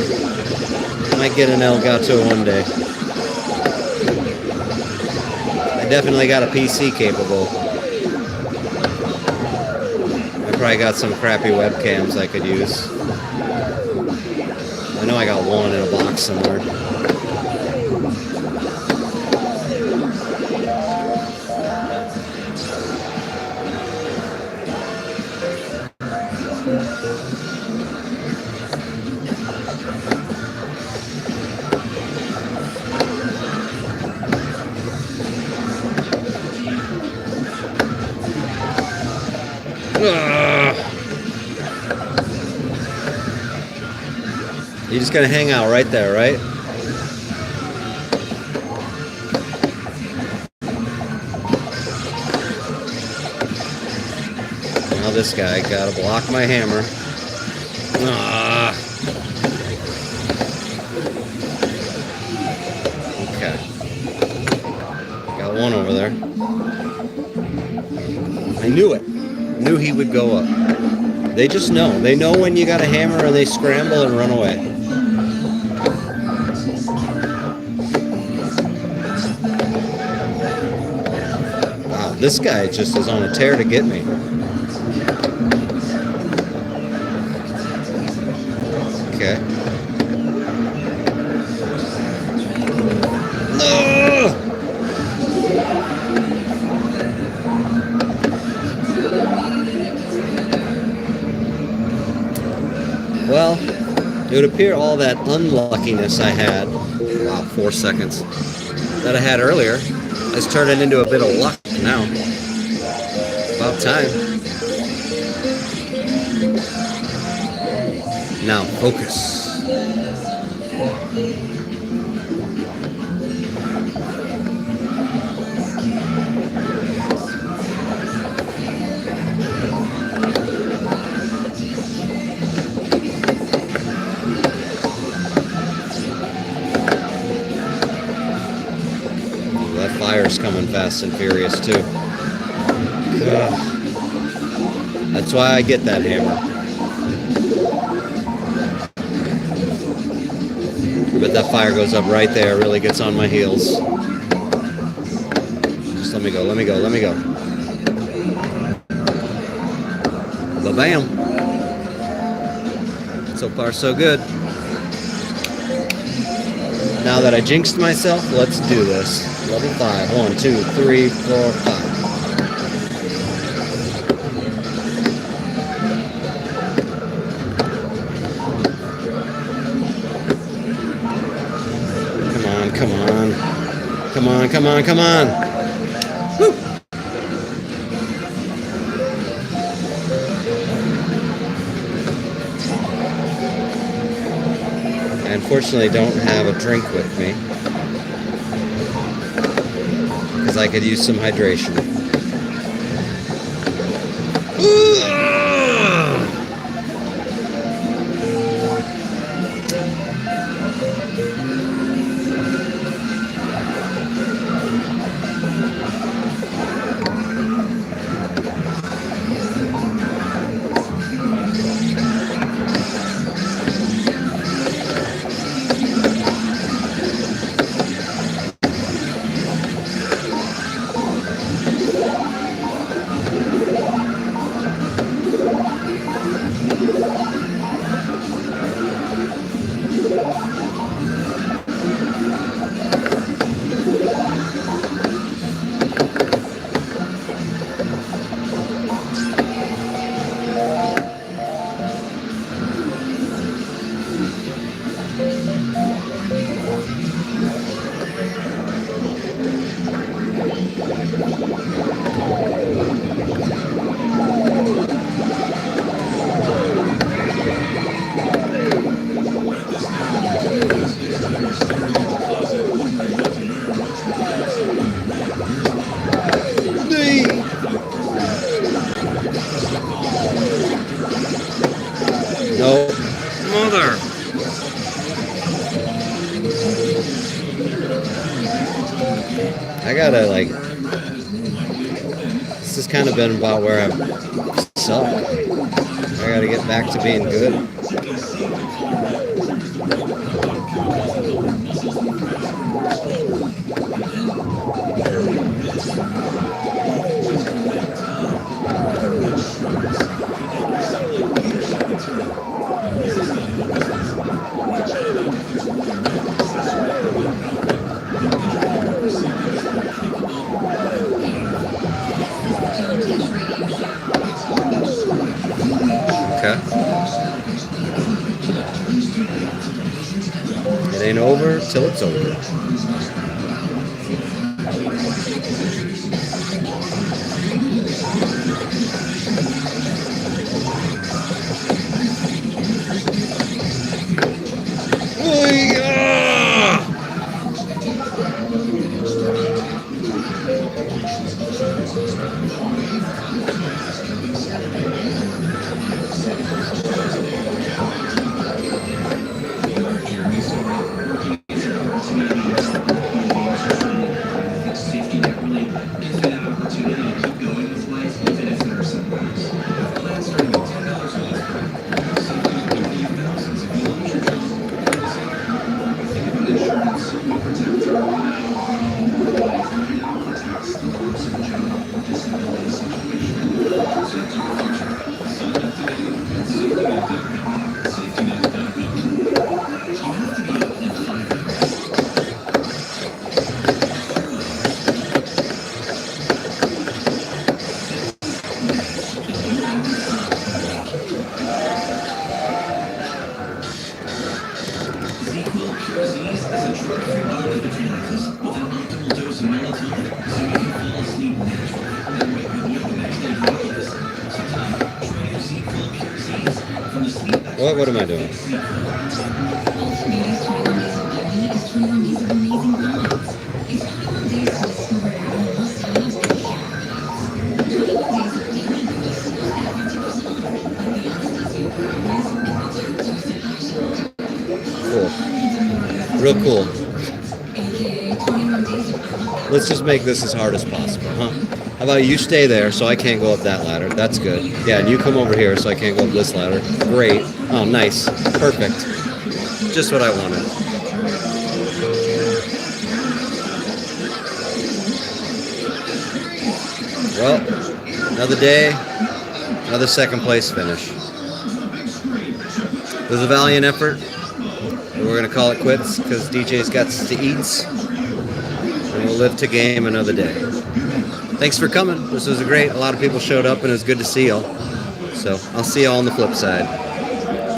Might get an Elgato one day. I definitely got a PC capable. I probably got some crappy webcams I could use. I know I got one in a box somewhere. You're just gonna hang out right there, right? Now this guy gotta block my hammer. Okay. Got one over there. I knew it. Knew he would go up. They just know. They know when you got a hammer and they scramble and run away. Wow, this guy just is on a tear to get me. Okay. No! Well, it would appear all that unluckiness I had, wow, 4 seconds, that I had earlier has turned it into a bit of luck now. About time. Now, focus. Fire's coming fast and furious too. Ugh. That's why I get that hammer. But that fire goes up right there, really gets on my heels. Just let me go, let me go, let me go. Ba-bam. So far, so good. Now that I jinxed myself, let's do this. Level 5. 1, 2, 3, 4, 5. Come on, come on. Come on, come on, come on. Woo! I unfortunately don't have a drink with me, because I could use some hydration. This has kind of been about where I've sucked. I got to get back to being good. Okay. It ain't over till it's over. What am I doing? Cool. Real cool. Let's just make this as hard as possible, huh? How about you stay there so I can't go up that ladder? That's good. Yeah, and you come over here so I can't go up this ladder. Great. Oh, nice. Perfect. Just what I wanted. Well, another day, another second place finish. It was a valiant effort. We're going to call it quits because DJ's got to eat. And we'll live to game another day. Thanks for coming. This was great. A lot of people showed up and it was good to see y'all. So I'll see y'all on the flip side.